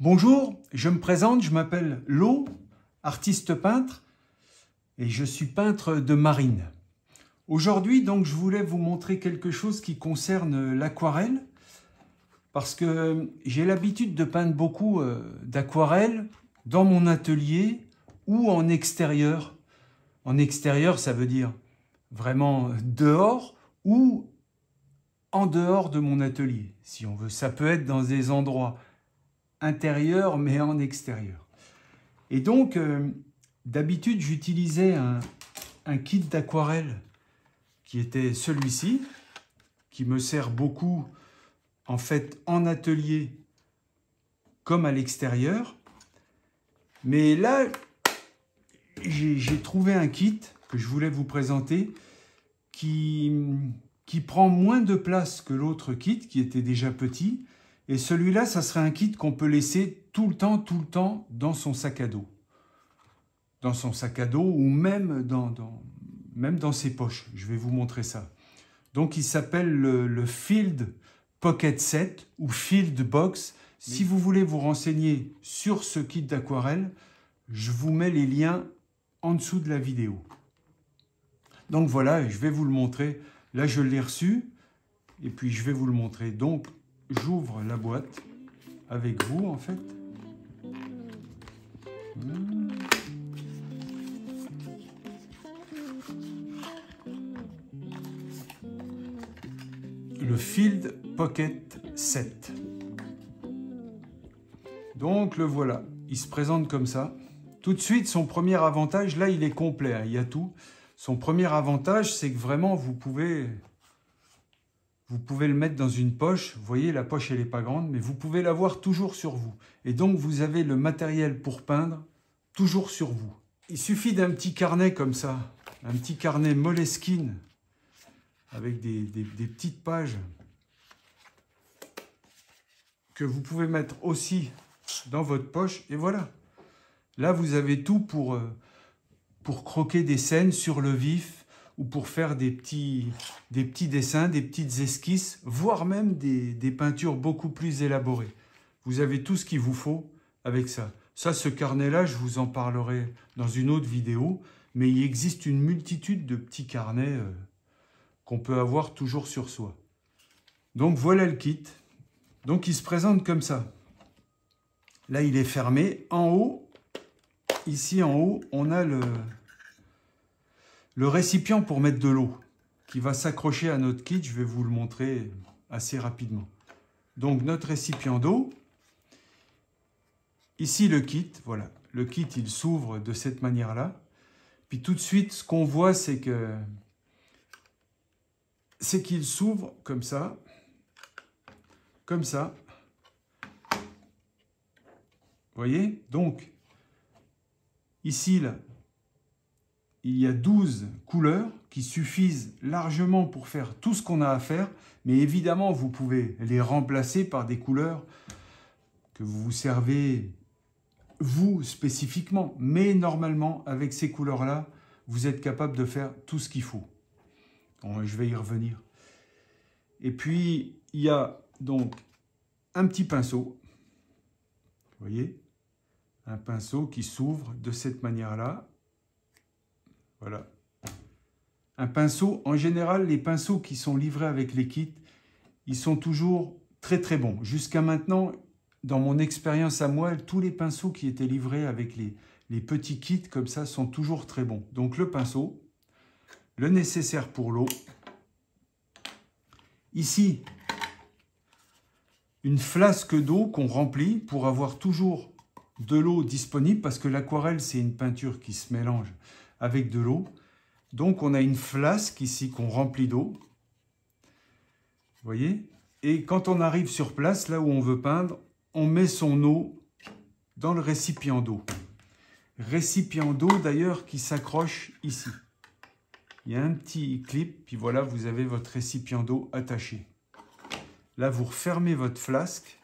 Bonjour, je me présente, je m'appelle Lo, artiste peintre, et je suis peintre de marine. Aujourd'hui, donc, je voulais vous montrer quelque chose qui concerne l'aquarelle, parce que j'ai l'habitude de peindre beaucoup d'aquarelles dans mon atelier ou en extérieur. En extérieur, ça veut dire vraiment dehors ou en dehors de mon atelier, si on veut. Ça peut être dans des endroits intérieurs, mais en extérieur. Et donc, d'habitude, j'utilisais un kit d'aquarelle qui était celui-ci, qui me sert beaucoup, en fait, en atelier comme à l'extérieur. Mais là, j'ai trouvé un kit que je voulais vous présenter qui prend moins de place que l'autre kit, qui était déjà petit. Et celui-là, ça serait un kit qu'on peut laisser tout le temps dans son sac à dos. Dans son sac à dos ou même dans ses poches. Je vais vous montrer ça. Donc, il s'appelle le Field Pocket Set ou Field Box. Si vous voulez vous renseigner sur ce kit d'aquarelle, je vous mets les liens en dessous de la vidéo. Donc voilà, je vais vous le montrer. Là, je l'ai reçu et puis je vais vous le montrer. Donc, j'ouvre la boîte avec vous, en fait. Le Field Pocket Set. Donc, le voilà. Il se présente comme ça. Tout de suite, son premier avantage, là, il est complet, hein, il y a tout. Son premier avantage, c'est que vraiment, vous pouvez le mettre dans une poche. Vous voyez, la poche, elle n'est pas grande, mais vous pouvez l'avoir toujours sur vous. Et donc, vous avez le matériel pour peindre toujours sur vous. Il suffit d'un petit carnet comme ça, un petit carnet Moleskine, avec des petites pages que vous pouvez mettre aussi dans votre poche. Et voilà. Là, vous avez tout pour croquer des scènes sur le vif ou pour faire des petits dessins, des petites esquisses, voire même des peintures beaucoup plus élaborées. Vous avez tout ce qu'il vous faut avec ça. Ça, ce carnet-là, je vous en parlerai dans une autre vidéo, mais il existe une multitude de petits carnets qu'on peut avoir toujours sur soi. Donc, voilà le kit. Donc, il se présente comme ça. Là, il est fermé. En haut, ici en haut, on a le récipient pour mettre de l'eau qui va s'accrocher à notre kit. Je vais vous le montrer assez rapidement. Donc, notre récipient d'eau. Ici, le kit. Voilà. Le kit, il s'ouvre de cette manière-là. Puis tout de suite, ce qu'on voit, c'est qu'il s'ouvre comme ça. Comme ça. Vous voyez? Donc, ici, là, il y a 12 couleurs qui suffisent largement pour faire tout ce qu'on a à faire. Mais évidemment, vous pouvez les remplacer par des couleurs que vous vous servez, vous, spécifiquement. Mais normalement, avec ces couleurs-là, vous êtes capable de faire tout ce qu'il faut. Bon, je vais y revenir. Et puis, il y a donc un petit pinceau. Vous voyez? Un pinceau qui s'ouvre de cette manière-là. Voilà. Un pinceau, en général, les pinceaux qui sont livrés avec les kits, ils sont toujours très bons. Jusqu'à maintenant, dans mon expérience à moi, tous les pinceaux qui étaient livrés avec les petits kits comme ça sont toujours très bons. Donc le pinceau, le nécessaire pour l'eau. Ici, une flasque d'eau qu'on remplit pour avoir toujours de l'eau disponible, parce que l'aquarelle, c'est une peinture qui se mélange avec de l'eau. Donc, on a une flasque ici qu'on remplit d'eau. Vous voyez? Et quand on arrive sur place, là où on veut peindre, on met son eau dans le récipient d'eau. Récipient d'eau, d'ailleurs, qui s'accroche ici. Il y a un petit clip, puis voilà, vous avez votre récipient d'eau attaché. Là, vous refermez votre flasque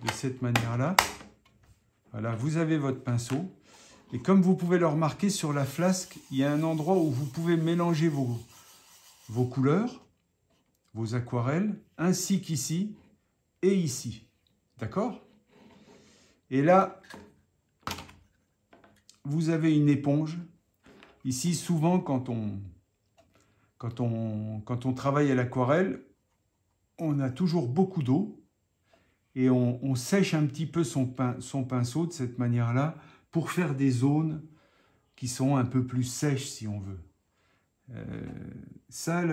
de cette manière-là. Voilà, vous avez votre pinceau. Et comme vous pouvez le remarquer sur la flasque, il y a un endroit où vous pouvez mélanger vos couleurs, vos aquarelles, ainsi qu'ici et ici. D'accord? Et là, vous avez une éponge. Ici, souvent, quand on travaille à l'aquarelle, on a toujours beaucoup d'eau et on sèche un petit peu son pinceau de cette manière-là pour faire des zones qui sont un peu plus sèches, si on veut. Ça,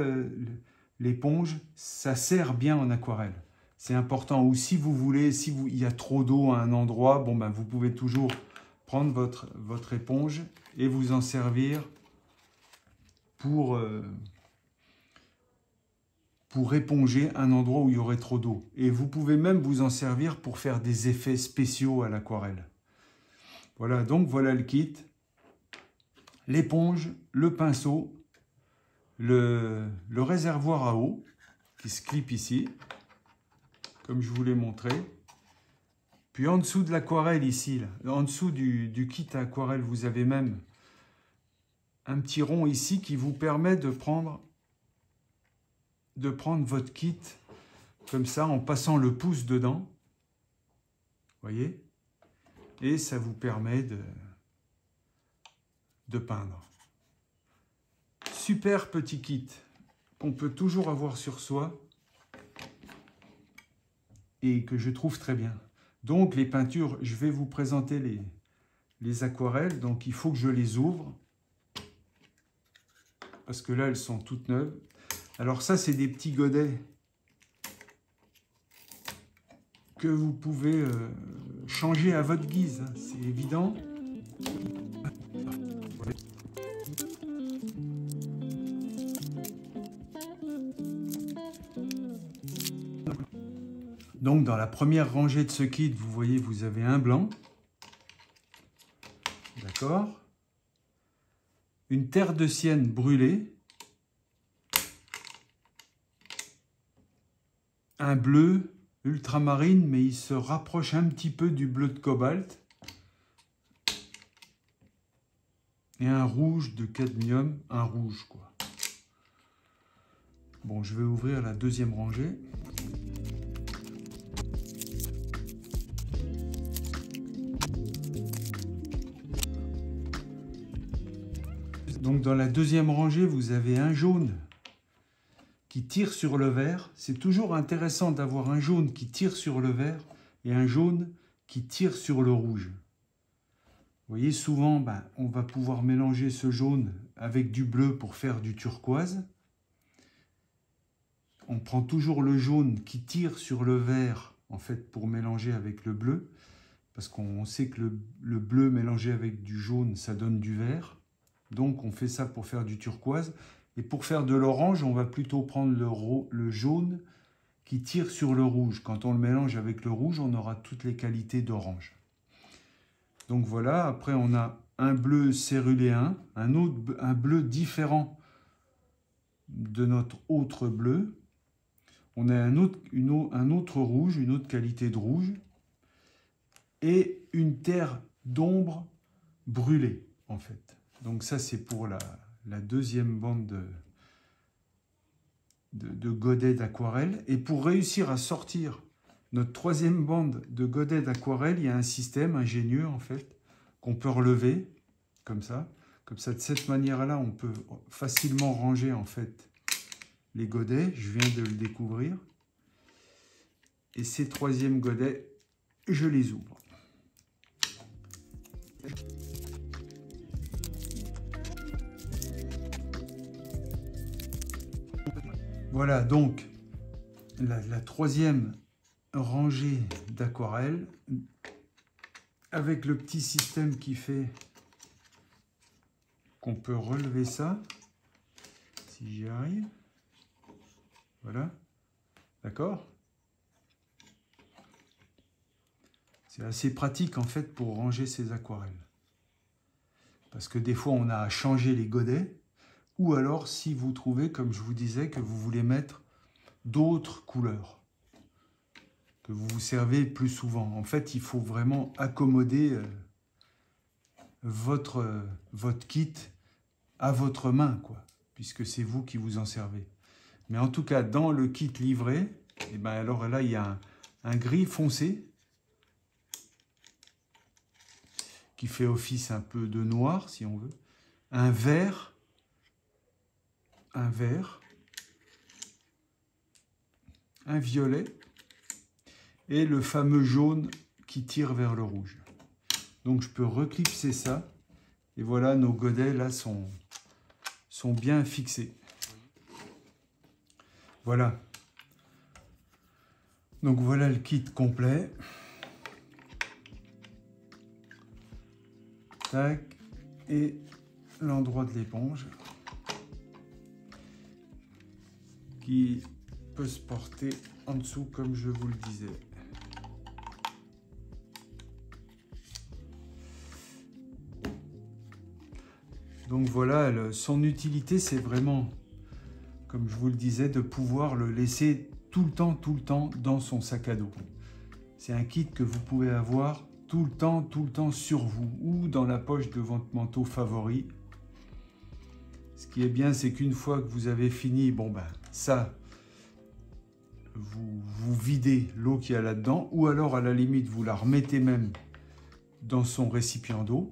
l'éponge, ça sert bien en aquarelle. C'est important. Ou si vous voulez, il y a trop d'eau à un endroit, bon, ben, vous pouvez toujours prendre votre éponge et vous en servir pour éponger un endroit où il y aurait trop d'eau. Et vous pouvez même vous en servir pour faire des effets spéciaux à l'aquarelle. Voilà, donc voilà le kit. L'éponge, le pinceau, le réservoir à eau qui se clip ici, comme je vous l'ai montré. Puis en dessous de l'aquarelle ici, là, en dessous du kit à aquarelle, vous avez même un petit rond ici qui vous permet de prendre votre kit comme ça en passant le pouce dedans. Voyez? Et ça vous permet de peindre. Super petit kit qu'on peut toujours avoir sur soi et que je trouve très bien. Donc les peintures, je vais vous présenter les aquarelles. Donc il faut que je les ouvre parce que là elles sont toutes neuves. Alors ça c'est des petits godets que vous pouvez changer à votre guise, hein, c'est évident. Donc dans la première rangée de ce kit, vous voyez, vous avez un blanc. D'accord. Une terre de sienne brûlée. Un bleu ultramarine, mais il se rapproche un petit peu du bleu de cobalt. Et un rouge de cadmium, un rouge quoi. Bon, je vais ouvrir la deuxième rangée. Donc dans la deuxième rangée, vous avez un jaune qui tire sur le vert. C'est toujours intéressant d'avoir un jaune qui tire sur le vert et un jaune qui tire sur le rouge. Vous voyez, souvent, ben, on va pouvoir mélanger ce jaune avec du bleu pour faire du turquoise. On prend toujours le jaune qui tire sur le vert, en fait, pour mélanger avec le bleu, parce qu'on sait que le bleu mélangé avec du jaune, ça donne du vert. Donc, on fait ça pour faire du turquoise. Et pour faire de l'orange, on va plutôt prendre le jaune qui tire sur le rouge. Quand on le mélange avec le rouge, on aura toutes les qualités d'orange. Donc voilà, après on a un bleu céruléen, un bleu différent de notre autre bleu. On a un autre rouge, une autre qualité de rouge. Et une terre d'ombre brûlée, en fait. Donc ça, c'est pour la deuxième bande de godets d'aquarelle. Et pour réussir à sortir notre troisième bande de godets d'aquarelle, il y a un système ingénieux, en fait, qu'on peut relever, comme ça. Comme ça, de cette manière-là, on peut facilement ranger, en fait, les godets. Je viens de le découvrir. Et ces troisièmes godets, je les ouvre. Voilà, donc, la troisième rangée d'aquarelle avec le petit système qui fait qu'on peut relever ça, si j'y arrive. Voilà, d'accord? C'est assez pratique en fait pour ranger ces aquarelles. Parce que des fois on a à changer les godets, ou alors si vous trouvez, comme je vous disais, que vous voulez mettre d'autres couleurs, que vous vous servez plus souvent. En fait, il faut vraiment accommoder votre kit à votre main, quoi, puisque c'est vous qui vous en servez. Mais en tout cas, dans le kit livré, et ben alors là, il y a un gris foncé qui fait office un peu de noir, si on veut. Un vert, un violet, et le fameux jaune qui tire vers le rouge. Donc je peux reclipser ça, et voilà, nos godets là sont bien fixés. Voilà. Donc voilà le kit complet. Tac, et l'endroit de l'éponge qui peut se porter en dessous comme je vous le disais. Donc voilà, son utilité, c'est vraiment, comme je vous le disais, de pouvoir le laisser tout le temps dans son sac à dos. C'est un kit que vous pouvez avoir tout le temps sur vous ou dans la poche de votre manteau favori. Ce qui est bien, c'est qu'une fois que vous avez fini, bon ben ça, vous videz l'eau qu'il y a là-dedans, ou alors à la limite, vous la remettez même dans son récipient d'eau.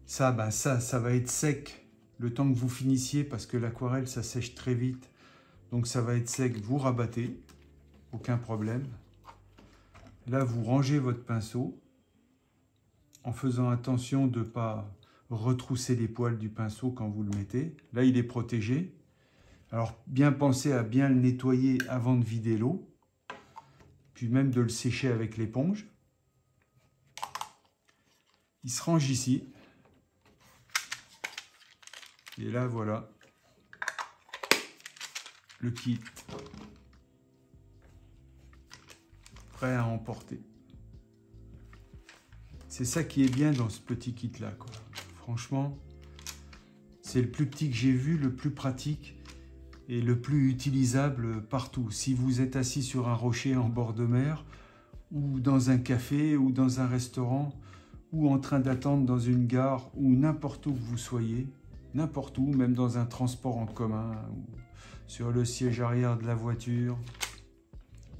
Ça, ben ça va être sec le temps que vous finissiez, parce que l'aquarelle, ça sèche très vite. Donc ça va être sec, vous rabattez, aucun problème. Là, vous rangez votre pinceau en faisant attention de ne pas retrousser les poils du pinceau quand vous le mettez. Là, il est protégé. Alors, bien penser à bien le nettoyer avant de vider l'eau, puis même de le sécher avec l'éponge. Il se range ici. Et là, voilà le kit prêt à emporter. C'est ça qui est bien dans ce petit kit-là, quoi. Franchement, c'est le plus petit que j'ai vu, le plus pratique et le plus utilisable partout. Si vous êtes assis sur un rocher en bord de mer, ou dans un café, ou dans un restaurant, ou en train d'attendre dans une gare, ou n'importe où que vous soyez, n'importe où, même dans un transport en commun, ou sur le siège arrière de la voiture,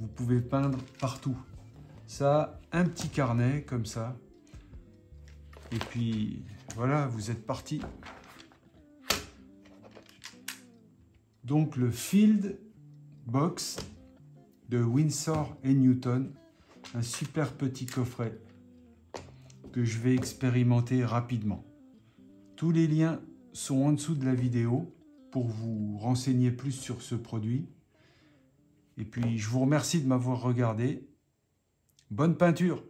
vous pouvez peindre partout. Ça, un petit carnet comme ça, et puis voilà, vous êtes parti. Donc le Field Box de Winsor & Newton, un super petit coffret que je vais expérimenter rapidement. Tous les liens sont en dessous de la vidéo pour vous renseigner plus sur ce produit. Et puis je vous remercie de m'avoir regardé. Bonne peinture!